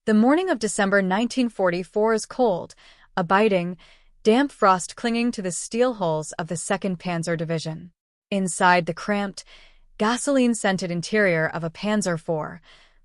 The morning of December 1944 is cold, a biting, damp frost clinging to the steel hulls of the 2nd Panzer Division. Inside the cramped, gasoline-scented interior of a Panzer IV,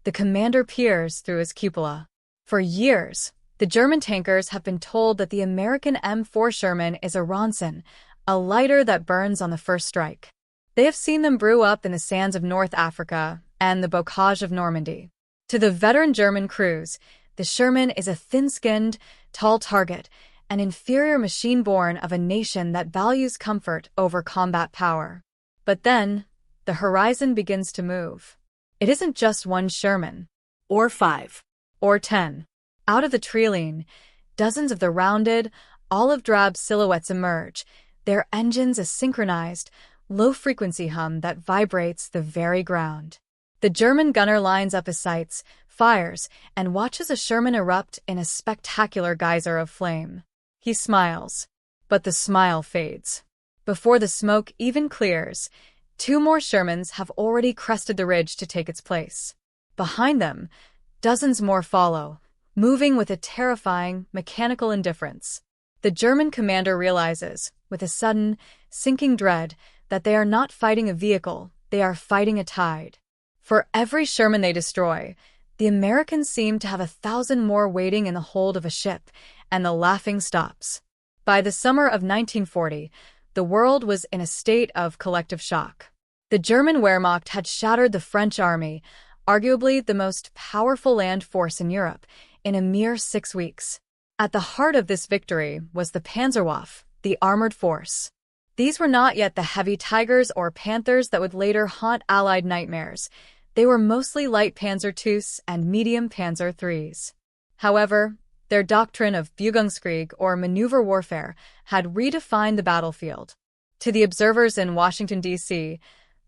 the commander peers through his cupola. For years, the German tankers have been told that the American M4 Sherman is a Ronson, a lighter that burns on the first strike. They have seen them brew up in the sands of North Africa and the bocage of Normandy. To the veteran German crews, the Sherman is a thin-skinned, tall target, an inferior machine born of a nation that values comfort over combat power. But then, the horizon begins to move. It isn't just one Sherman, or 5, or 10. Out of the treeline, dozens of the rounded, olive-drab silhouettes emerge, their engines a synchronized, low-frequency hum that vibrates the very ground. The German gunner lines up his sights, fires, and watches a Sherman erupt in a spectacular geyser of flame. He smiles, but the smile fades. Before the smoke even clears, 2 more Shermans have already crested the ridge to take its place. Behind them, dozens more follow, moving with a terrifying, mechanical indifference. The German commander realizes, with a sudden, sinking dread, that they are not fighting a vehicle, they are fighting a tide. For every Sherman they destroy, the Americans seem to have 1,000 more waiting in the hold of a ship, and the laughing stops. By the summer of 1940, the world was in a state of collective shock. The German Wehrmacht had shattered the French army, arguably the most powerful land force in Europe, in a mere 6 weeks. At the heart of this victory was the Panzerwaffe, the armored force. These were not yet the heavy Tigers or Panthers that would later haunt Allied nightmares. They were mostly light Panzer IIs and medium Panzer IIIs. However, their doctrine of Bewegungskrieg or maneuver warfare had redefined the battlefield. To the observers in Washington, D.C.,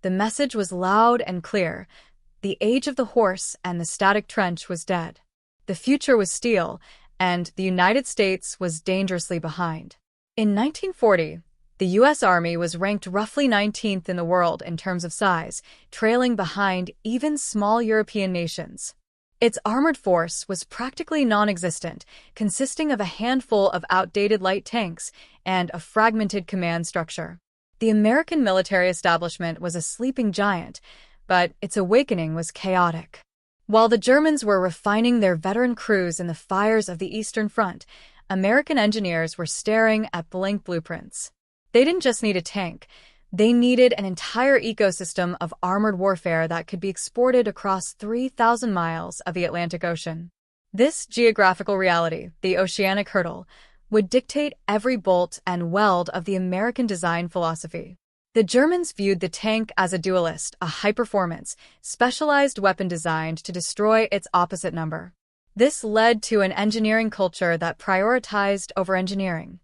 the message was loud and clear. The age of the horse and the static trench was dead. The future was steel, and the United States was dangerously behind. In 1940, the U.S. Army was ranked roughly 19th in the world in terms of size, trailing behind even small European nations. Its armored force was practically non-existent, consisting of a handful of outdated light tanks and a fragmented command structure. The American military establishment was a sleeping giant, but its awakening was chaotic. While the Germans were refining their veteran crews in the fires of the Eastern Front, American engineers were staring at blank blueprints. They didn't just need a tank. They needed an entire ecosystem of armored warfare that could be exported across 3,000 miles of the Atlantic Ocean. This geographical reality, the oceanic hurdle, would dictate every bolt and weld of the American design philosophy. The Germans viewed the tank as a duelist, a high-performance, specialized weapon designed to destroy its opposite number. This led to an engineering culture that prioritized over-engineering.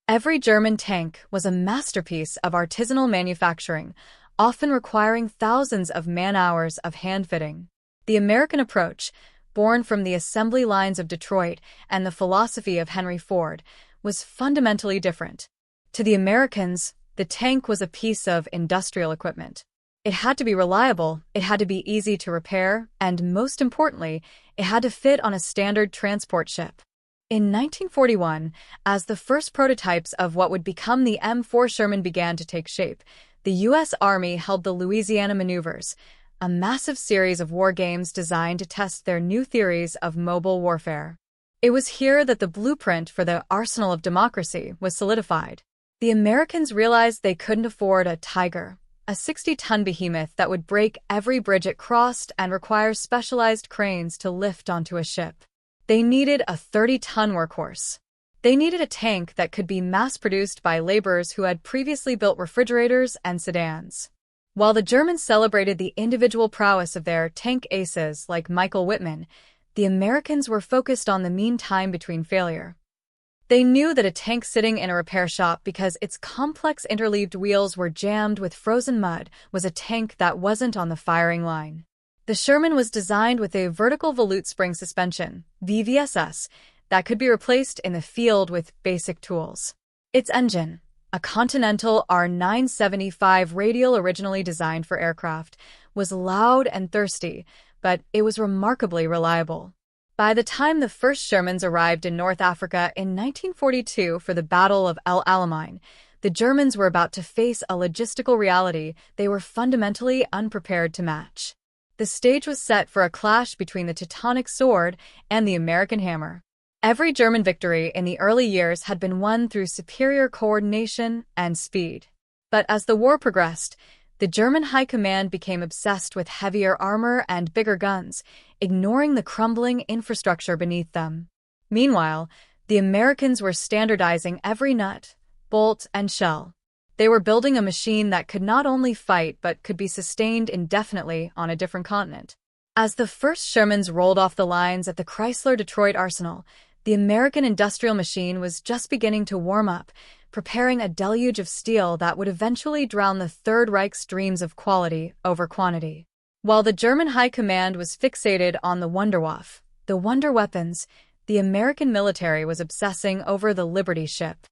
Every German tank was a masterpiece of artisanal manufacturing, often requiring thousands of man-hours of hand-fitting. The American approach, born from the assembly lines of Detroit and the philosophy of Henry Ford, was fundamentally different. To the Americans, the tank was a piece of industrial equipment. It had to be reliable, it had to be easy to repair, and most importantly, it had to fit on a standard transport ship. In 1941, as the first prototypes of what would become the M4 Sherman began to take shape, the U.S. Army held the Louisiana Maneuvers, a massive series of war games designed to test their new theories of mobile warfare. It was here that the blueprint for the arsenal of democracy was solidified. The Americans realized they couldn't afford a Tiger, a 60-ton behemoth that would break every bridge it crossed and require specialized cranes to lift onto a ship. They needed a 30-ton workhorse. They needed a tank that could be mass-produced by laborers who had previously built refrigerators and sedans. While the Germans celebrated the individual prowess of their tank aces like Michael Whitman, the Americans were focused on the mean time between failure. They knew that a tank sitting in a repair shop because its complex interleaved wheels were jammed with frozen mud was a tank that wasn't on the firing line. The Sherman was designed with a vertical volute spring suspension, VVSS, that could be replaced in the field with basic tools. Its engine, a Continental R975 radial originally designed for aircraft, was loud and thirsty, but it was remarkably reliable. By the time the first Shermans arrived in North Africa in 1942 for the Battle of El Alamein, the Germans were about to face a logistical reality they were fundamentally unprepared to match. The stage was set for a clash between the Teutonic sword and the American hammer. Every German victory in the early years had been won through superior coordination and speed. But as the war progressed, the German high command became obsessed with heavier armor and bigger guns, ignoring the crumbling infrastructure beneath them. Meanwhile, the Americans were standardizing every nut, bolt, and shell. They were building a machine that could not only fight but could be sustained indefinitely on a different continent. As the first Shermans rolled off the lines at the Chrysler-Detroit Arsenal, the American industrial machine was just beginning to warm up, preparing a deluge of steel that would eventually drown the Third Reich's dreams of quality over quantity. While the German high command was fixated on the Wunderwaffe, the wonder weapons, the American military was obsessing over the Liberty ship.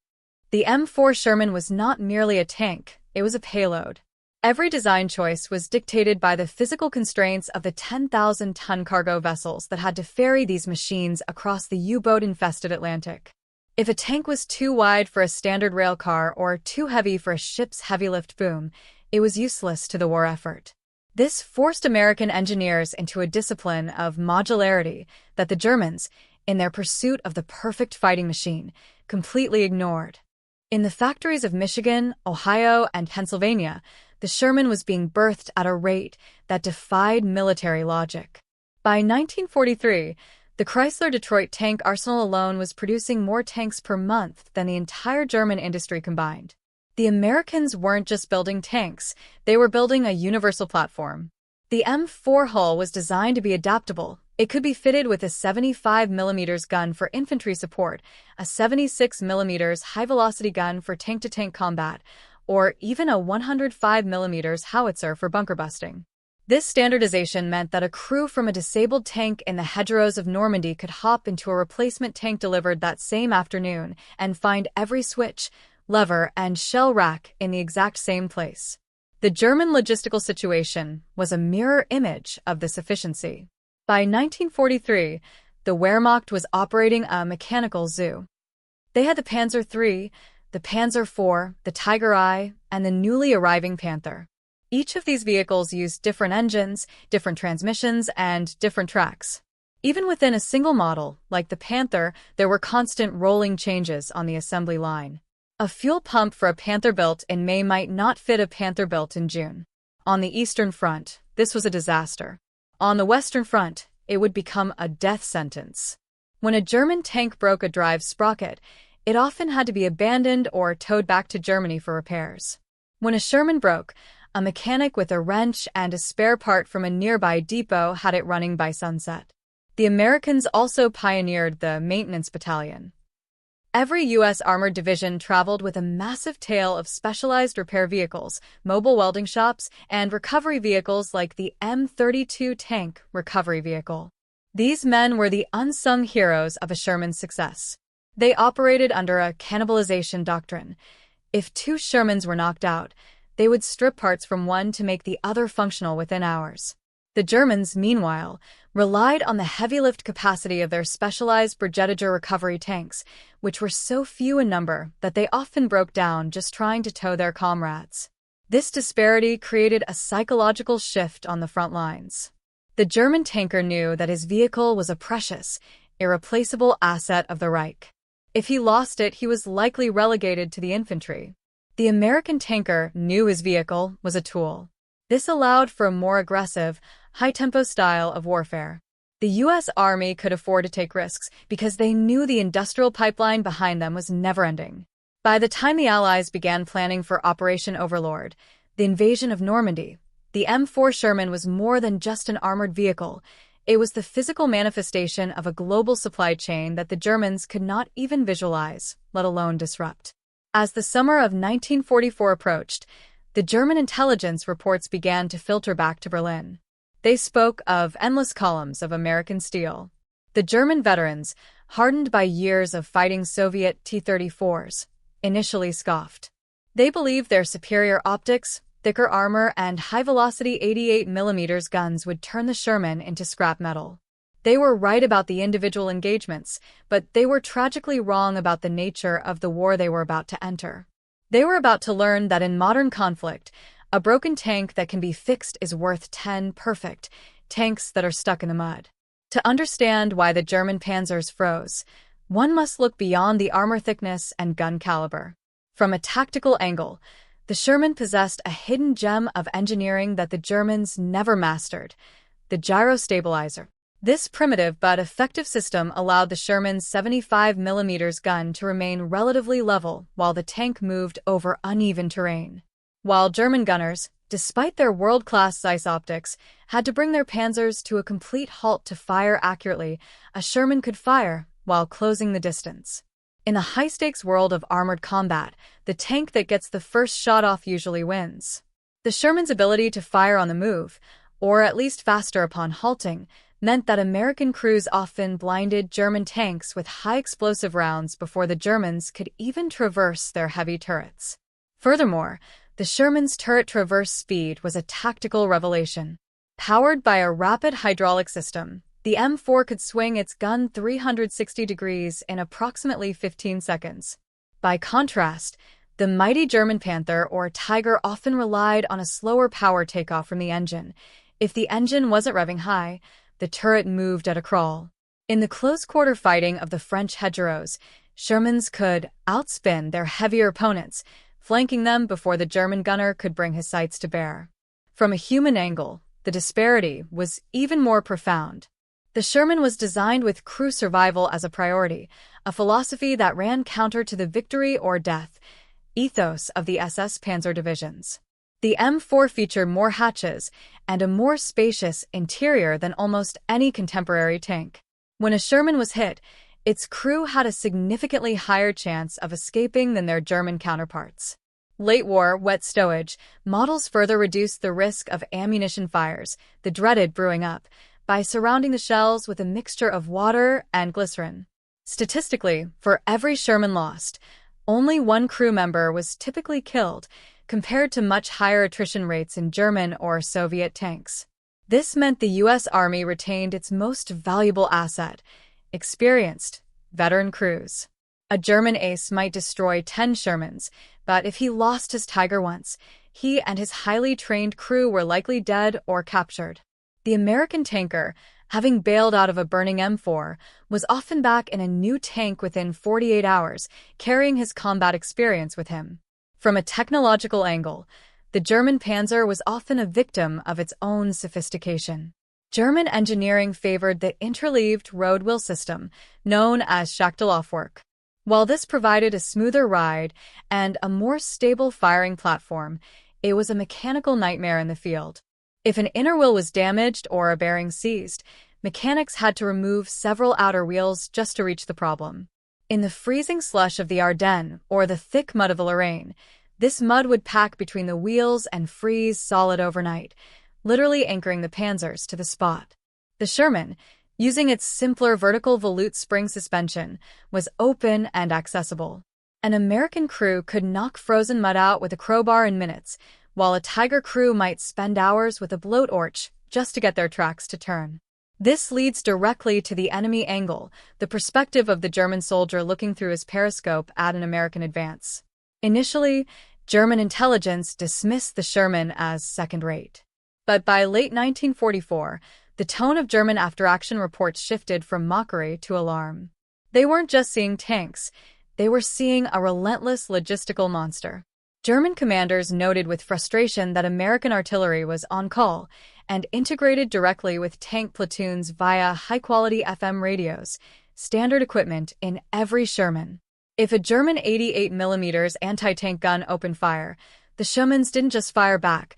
The M4 Sherman was not merely a tank, it was a payload. Every design choice was dictated by the physical constraints of the 10,000-ton cargo vessels that had to ferry these machines across the U-boat-infested Atlantic. If a tank was too wide for a standard rail car or too heavy for a ship's heavy-lift boom, it was useless to the war effort. This forced American engineers into a discipline of modularity that the Germans, in their pursuit of the perfect fighting machine, completely ignored. In the factories of Michigan, Ohio, and Pennsylvania, the Sherman was being birthed at a rate that defied military logic. By 1943, the Chrysler-Detroit tank arsenal alone was producing more tanks per month than the entire German industry combined. The Americans weren't just building tanks, they were building a universal platform. The M4 hull was designed to be adaptable. It could be fitted with a 75mm gun for infantry support, a 76mm high-velocity gun for tank-to-tank combat, or even a 105mm howitzer for bunker busting. This standardization meant that a crew from a disabled tank in the hedgerows of Normandy could hop into a replacement tank delivered that same afternoon and find every switch, lever, and shell rack in the exact same place. The German logistical situation was a mirror image of this efficiency. By 1943, the Wehrmacht was operating a mechanical zoo. They had the Panzer III, the Panzer IV, the Tiger I, and the newly arriving Panther. Each of these vehicles used different engines, different transmissions, and different tracks. Even within a single model, like the Panther, there were constant rolling changes on the assembly line. A fuel pump for a Panther built in May might not fit a Panther built in June. On the Eastern Front, this was a disaster. On the Western Front, it would become a death sentence. When a German tank broke a drive sprocket, it often had to be abandoned or towed back to Germany for repairs. When a Sherman broke, a mechanic with a wrench and a spare part from a nearby depot had it running by sunset. The Americans also pioneered the maintenance battalion. Every U.S. armored division traveled with a massive tail of specialized repair vehicles, mobile welding shops, and recovery vehicles like the M32 tank recovery vehicle. These men were the unsung heroes of a Sherman's success. They operated under a cannibalization doctrine. If two Shermans were knocked out, they would strip parts from one to make the other functional within hours. The Germans, meanwhile, relied on the heavy lift capacity of their specialized Bergediger recovery tanks, which were so few in number that they often broke down just trying to tow their comrades. This disparity created a psychological shift on the front lines. The German tanker knew that his vehicle was a precious, irreplaceable asset of the Reich. If he lost it, he was likely relegated to the infantry. The American tanker knew his vehicle was a tool. This allowed for a more aggressive, high-tempo style of warfare. The U.S. Army could afford to take risks because they knew the industrial pipeline behind them was never-ending. By the time the Allies began planning for Operation Overlord, the invasion of Normandy, the M4 Sherman was more than just an armored vehicle. It was the physical manifestation of a global supply chain that the Germans could not even visualize, let alone disrupt. As the summer of 1944 approached, the German intelligence reports began to filter back to Berlin. They spoke of endless columns of American steel. The German veterans, hardened by years of fighting Soviet T-34s, initially scoffed. They believed their superior optics, thicker armor, and high-velocity 88mm guns would turn the Sherman into scrap metal. They were right about the individual engagements, but they were tragically wrong about the nature of the war they were about to enter. They were about to learn that in modern conflict, a broken tank that can be fixed is worth 10 perfect tanks that are stuck in the mud. To understand why the German Panzers froze, one must look beyond the armor thickness and gun caliber. From a tactical angle, the Sherman possessed a hidden gem of engineering that the Germans never mastered: the gyrostabilizer. This primitive but effective system allowed the Sherman's 75mm gun to remain relatively level while the tank moved over uneven terrain. While German gunners, despite their world-class Zeiss optics, had to bring their Panzers to a complete halt to fire accurately, a Sherman could fire while closing the distance. In the high-stakes world of armored combat, the tank that gets the first shot off usually wins. The Sherman's ability to fire on the move, or at least faster upon halting, meant that American crews often blinded German tanks with high explosive rounds before the Germans could even traverse their heavy turrets. Furthermore, the Sherman's turret traverse speed was a tactical revelation. Powered by a rapid hydraulic system, the M4 could swing its gun 360 degrees in approximately 15 seconds. By contrast, the mighty German Panther or Tiger often relied on a slower power takeoff from the engine. If the engine wasn't revving high, the turret moved at a crawl. In the close-quarter fighting of the French hedgerows, Shermans could outspin their heavier opponents, flanking them before the German gunner could bring his sights to bear. From a human angle, the disparity was even more profound. The Sherman was designed with crew survival as a priority, a philosophy that ran counter to the victory or death ethos of the SS Panzer divisions. The M4 featured more hatches and a more spacious interior than almost any contemporary tank. When a Sherman was hit, its crew had a significantly higher chance of escaping than their German counterparts. Late-war wet stowage models further reduced the risk of ammunition fires, the dreaded brewing up, by surrounding the shells with a mixture of water and glycerin. Statistically, for every Sherman lost, only one crew member was typically killed, compared to much higher attrition rates in German or Soviet tanks. This meant the U.S. Army retained its most valuable asset: experienced, veteran crews. A German ace might destroy 10 Shermans, but if he lost his Tiger once, he and his highly trained crew were likely dead or captured. The American tanker, having bailed out of a burning M4, was often back in a new tank within 48 hours, carrying his combat experience with him. From a technological angle, the German Panzer was often a victim of its own sophistication. German engineering favored the interleaved road wheel system, known as Schachtellaufwerk. While this provided a smoother ride and a more stable firing platform, it was a mechanical nightmare in the field. If an inner wheel was damaged or a bearing seized, mechanics had to remove several outer wheels just to reach the problem. In the freezing slush of the Ardennes or the thick mud of the Lorraine, this mud would pack between the wheels and freeze solid overnight, literally anchoring the Panzers to the spot. The Sherman, using its simpler vertical volute spring suspension, was open and accessible. An American crew could knock frozen mud out with a crowbar in minutes, while a Tiger crew might spend hours with a blowtorch just to get their tracks to turn. This leads directly to the enemy angle, the perspective of the German soldier looking through his periscope at an American advance. Initially, German intelligence dismissed the Sherman as second-rate. But by late 1944, the tone of German after-action reports shifted from mockery to alarm. They weren't just seeing tanks, they were seeing a relentless logistical monster. German commanders noted with frustration that American artillery was on call and integrated directly with tank platoons via high-quality FM radios, standard equipment in every Sherman. If a German 88mm anti-tank gun opened fire, the Shermans didn't just fire back.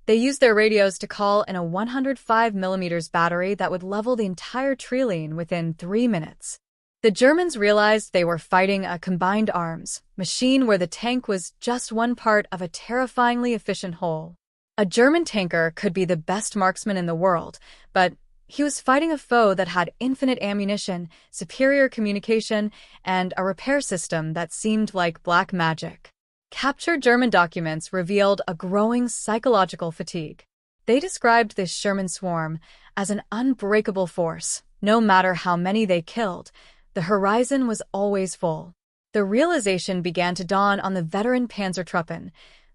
They used their radios to call in a 105mm battery that would level the entire tree line within 3 minutes. The Germans realized they were fighting a combined arms machine where the tank was just one part of a terrifyingly efficient whole. A German tanker could be the best marksman in the world, but he was fighting a foe that had infinite ammunition, superior communication, and a repair system that seemed like black magic. Captured German documents revealed a growing psychological fatigue. They described this Sherman swarm as an unbreakable force, No matter how many they killed, the horizon was always full. The realization began to dawn on the veteran Panzertruppen.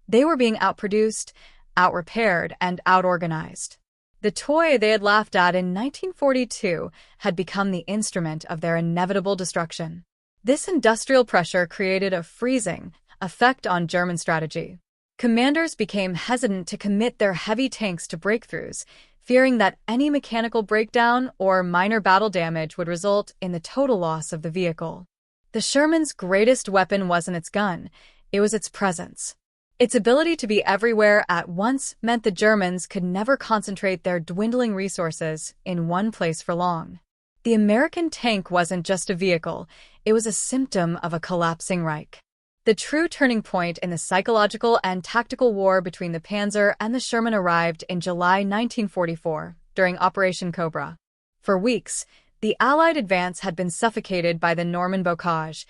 They were being outproduced, outrepaired, and outorganized. The toy they had laughed at in 1942 had become the instrument of their inevitable destruction. This industrial pressure created a freezing effect on German strategy. Commanders became hesitant to commit their heavy tanks to breakthroughs, fearing that any mechanical breakdown or minor battle damage would result in the total loss of the vehicle. The Sherman's greatest weapon wasn't its gun, it was its presence. Its ability to be everywhere at once meant the Germans could never concentrate their dwindling resources in one place for long. The American tank wasn't just a vehicle, it was a symptom of a collapsing Reich. The true turning point in the psychological and tactical war between the Panzer and the Sherman arrived in July 1944, during Operation Cobra. For weeks, the Allied advance had been suffocated by the Norman bocage,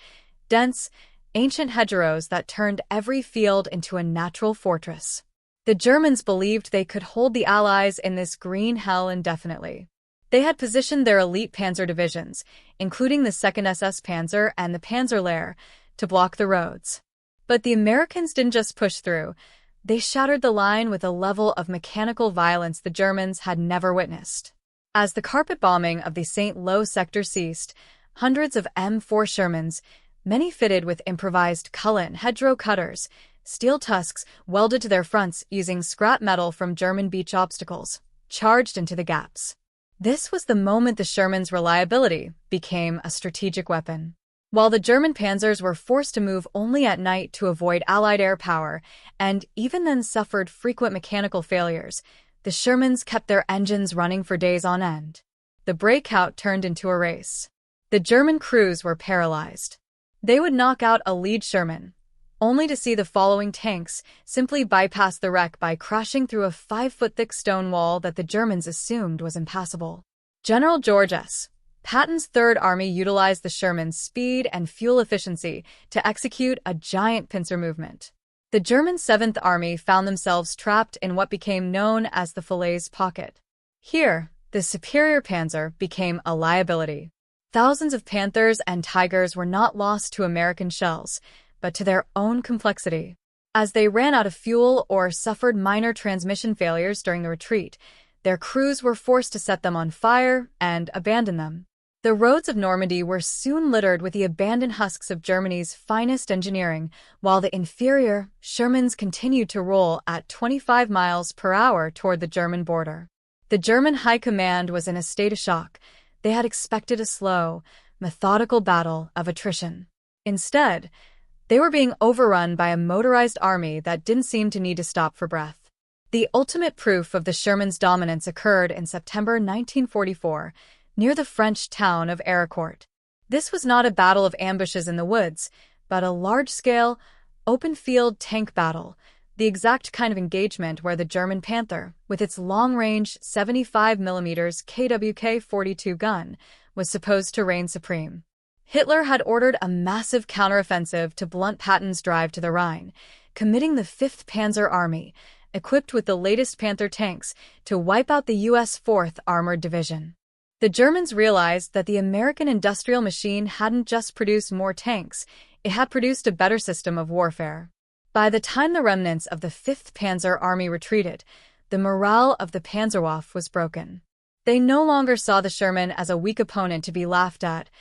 dense, ancient hedgerows that turned every field into a natural fortress. The Germans believed they could hold the Allies in this green hell indefinitely. They had positioned their elite panzer divisions, including the 2nd SS Panzer and the Panzerlehr, to block the roads. But the Americans didn't just push through. They shattered the line with a level of mechanical violence the Germans had never witnessed. As the carpet bombing of the St. Lo sector ceased, hundreds of M4 Shermans, many fitted with improvised Cullen hedgerow cutters, steel tusks welded to their fronts using scrap metal from German beach obstacles, charged into the gaps. This was the moment the Sherman's reliability became a strategic weapon. While the German panzers were forced to move only at night to avoid Allied air power, and even then suffered frequent mechanical failures, the Shermans kept their engines running for days on end. The breakout turned into a race. The German crews were paralyzed. They would knock out a lead Sherman, only to see the following tanks simply bypass the wreck by crashing through a 5-foot-thick stone wall that the Germans assumed was impassable. General George S. Patton's Third Army utilized the Sherman's speed and fuel efficiency to execute a giant pincer movement. The German 7th Army found themselves trapped in what became known as the Falaise Pocket. Here, the superior panzer became a liability. Thousands of Panthers and Tigers were not lost to American shells, but to their own complexity. As they ran out of fuel or suffered minor transmission failures during the retreat, their crews were forced to set them on fire and abandon them. The roads of Normandy were soon littered with the abandoned husks of Germany's finest engineering, while the inferior Shermans continued to roll at 25 miles per hour toward the German border. The German high command was in a state of shock. They had expected a slow, methodical battle of attrition. Instead, they were being overrun by a motorized army that didn't seem to need to stop for breath. The ultimate proof of the Shermans' dominance occurred in September 1944, near the French town of Ericourt. This was not a battle of ambushes in the woods, but a large-scale, open-field tank battle, the exact kind of engagement where the German Panther, with its long-range 75mm KWK-42 gun, was supposed to reign supreme. Hitler had ordered a massive counteroffensive to blunt Patton's drive to the Rhine, committing the 5th Panzer Army, equipped with the latest Panther tanks, to wipe out the U.S. 4th Armored Division. The Germans realized that the American industrial machine hadn't just produced more tanks, it had produced a better system of warfare. By the time the remnants of the 5th Panzer Army retreated, the morale of the Panzerwaffe was broken. They no longer saw the Sherman as a weak opponent to be laughed at.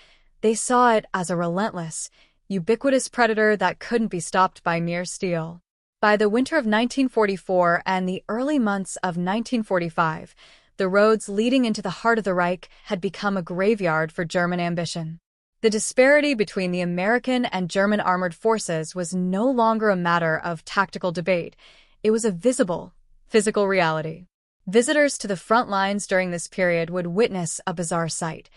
They saw it as a relentless, ubiquitous predator that couldn't be stopped by mere steel. By the winter of 1944 and the early months of 1945, the roads leading into the heart of the Reich had become a graveyard for German ambition. The disparity between the American and German armored forces was no longer a matter of tactical debate. It was a visible, physical reality. Visitors to the front lines during this period would witness a bizarre sight.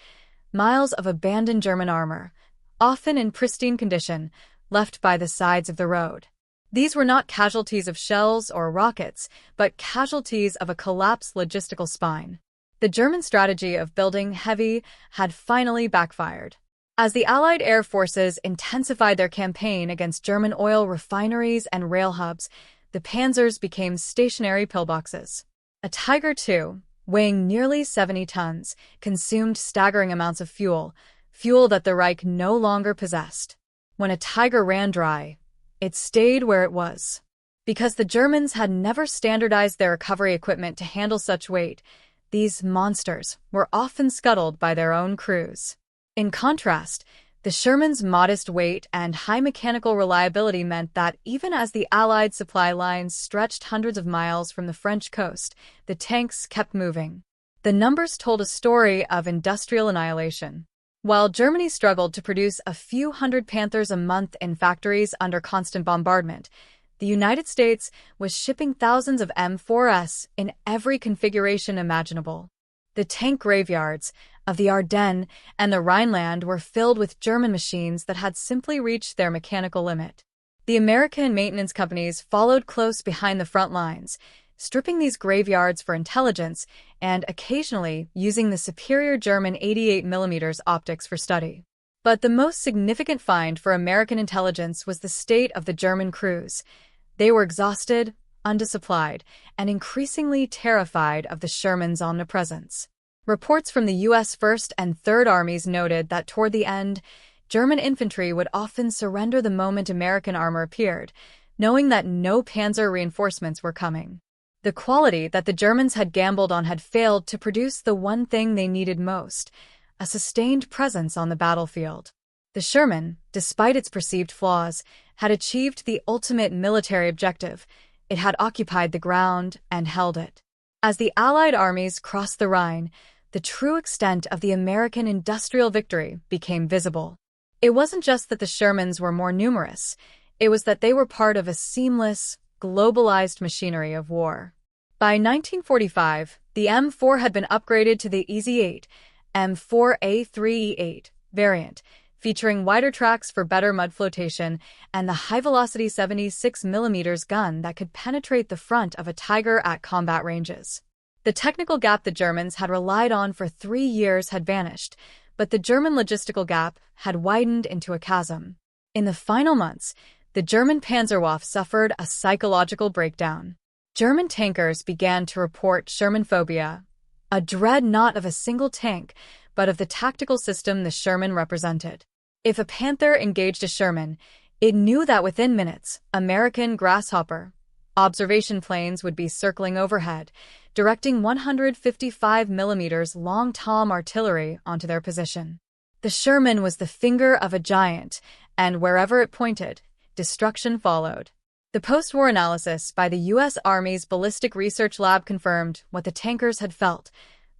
Miles of abandoned German armor, often in pristine condition, left by the sides of the road. These were not casualties of shells or rockets, but casualties of a collapsed logistical spine. The German strategy of building heavy had finally backfired. As the Allied air forces intensified their campaign against German oil refineries and rail hubs, the panzers became stationary pillboxes. A Tiger II, weighing nearly 70 tons, consumed staggering amounts of fuel that the Reich no longer possessed. When a Tiger ran dry, it stayed where it was. Because the Germans had never standardized their recovery equipment to handle such weight, these monsters were often scuttled by their own crews. In contrast, the Sherman's modest weight and high mechanical reliability meant that even as the Allied supply lines stretched hundreds of miles from the French coast, the tanks kept moving. The numbers told a story of industrial annihilation. While Germany struggled to produce a few hundred Panthers a month in factories under constant bombardment, the United States was shipping thousands of M4s in every configuration imaginable. The tank graveyards of the Ardennes and the Rhineland were filled with German machines that had simply reached their mechanical limit. The American maintenance companies followed close behind the front lines, stripping these graveyards for intelligence and occasionally using the superior German 88mm optics for study. But the most significant find for American intelligence was the state of the German crews. They were exhausted, undersupplied, and increasingly terrified of the Sherman's omnipresence. Reports from the U.S. First and Third Armies noted that toward the end, German infantry would often surrender the moment American armor appeared, knowing that no Panzer reinforcements were coming. The quality that the Germans had gambled on had failed to produce the one thing they needed most: a sustained presence on the battlefield. The Sherman, despite its perceived flaws, had achieved the ultimate military objective. It had occupied the ground and held it. As the Allied armies crossed the Rhine, the true extent of the American industrial victory became visible. It wasn't just that the Shermans were more numerous, it was that they were part of a seamless, globalized machinery of war. By 1945, the M4 had been upgraded to the EZ-8, M4A3E8 variant, featuring wider tracks for better mud flotation and the high-velocity 76mm gun that could penetrate the front of a Tiger at combat ranges. The technical gap the Germans had relied on for 3 years had vanished, but the German logistical gap had widened into a chasm. In the final months, the German Panzerwaffe suffered a psychological breakdown. German tankers began to report Sherman phobia, a dread not of a single tank, but of the tactical system the Sherman represented. If a Panther engaged a Sherman, it knew that within minutes, American Grasshopper observation planes would be circling overhead, directing 155mm long Tom artillery onto their position. The Sherman was the finger of a giant, and wherever it pointed, destruction followed. The post-war analysis by the U.S. Army's Ballistic Research Lab confirmed what the tankers had felt.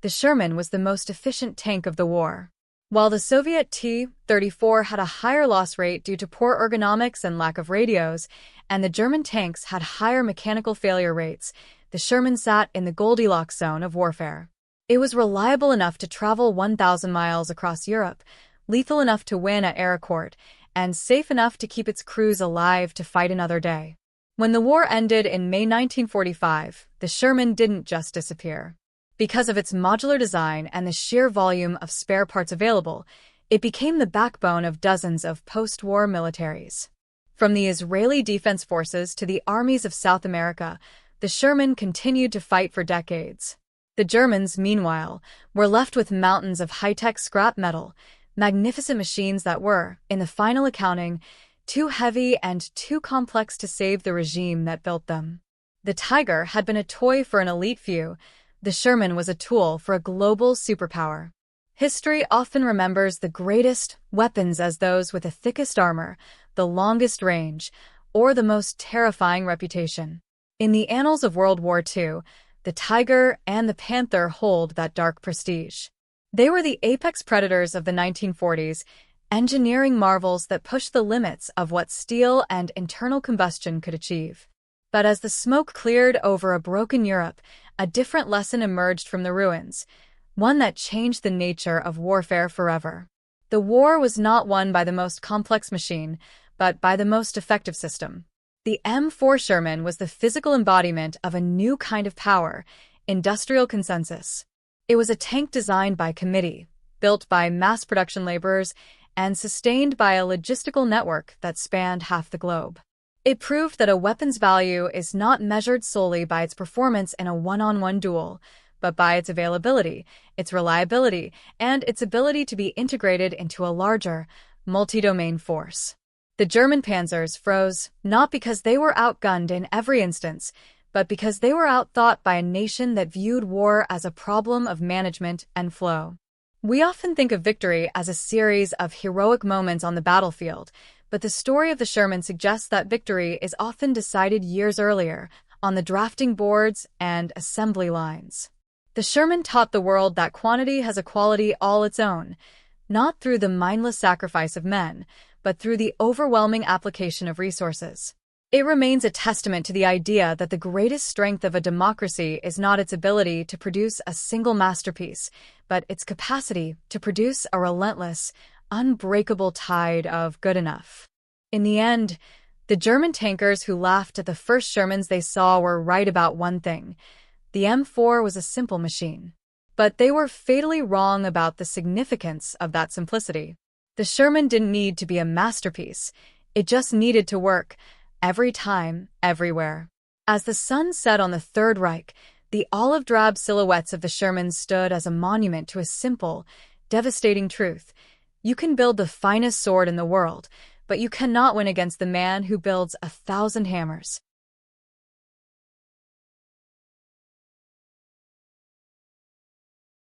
The Sherman was the most efficient tank of the war. While the Soviet T-34 had a higher loss rate due to poor ergonomics and lack of radios, and the German tanks had higher mechanical failure rates, the Sherman sat in the Goldilocks zone of warfare. It was reliable enough to travel 1,000 miles across Europe, lethal enough to win at Aircourt, and safe enough to keep its crews alive to fight another day. When the war ended in May 1945, the Sherman didn't just disappear. Because of its modular design and the sheer volume of spare parts available, it became the backbone of dozens of post-war militaries. From the Israeli Defense Forces to the armies of South America, the Sherman continued to fight for decades. The Germans, meanwhile, were left with mountains of high-tech scrap metal, magnificent machines that were, in the final accounting, too heavy and too complex to save the regime that built them. The Tiger had been a toy for an elite few. The Sherman was a tool for a global superpower. History often remembers the greatest weapons as those with the thickest armor, the longest range, or the most terrifying reputation. In the annals of World War II, the Tiger and the Panther hold that dark prestige. They were the apex predators of the 1940s, engineering marvels that pushed the limits of what steel and internal combustion could achieve. But as the smoke cleared over a broken Europe, a different lesson emerged from the ruins, one that changed the nature of warfare forever. The war was not won by the most complex machine, but by the most effective system. The M4 Sherman was the physical embodiment of a new kind of power, industrial consensus. It was a tank designed by committee, built by mass production laborers, and sustained by a logistical network that spanned half the globe. It proved that a weapon's value is not measured solely by its performance in a one-on-one duel, but by its availability, its reliability, and its ability to be integrated into a larger, multi-domain force. The German Panzers froze, not because they were outgunned in every instance, but because they were outthought by a nation that viewed war as a problem of management and flow. We often think of victory as a series of heroic moments on the battlefield, but the story of the Sherman suggests that victory is often decided years earlier, on the drafting boards and assembly lines. The Sherman taught the world that quantity has a quality all its own, not through the mindless sacrifice of men, but through the overwhelming application of resources. It remains a testament to the idea that the greatest strength of a democracy is not its ability to produce a single masterpiece, but its capacity to produce a relentless, unbreakable tide of good enough. In the end, the German tankers who laughed at the first Shermans they saw were right about one thing. The M4 was a simple machine. But they were fatally wrong about the significance of that simplicity. The Sherman didn't need to be a masterpiece. It just needed to work, every time, everywhere. As the sun set on the Third Reich, the olive-drab silhouettes of the Shermans stood as a monument to a simple, devastating truth. You can build the finest sword in the world, but you cannot win against the man who builds 1,000 hammers.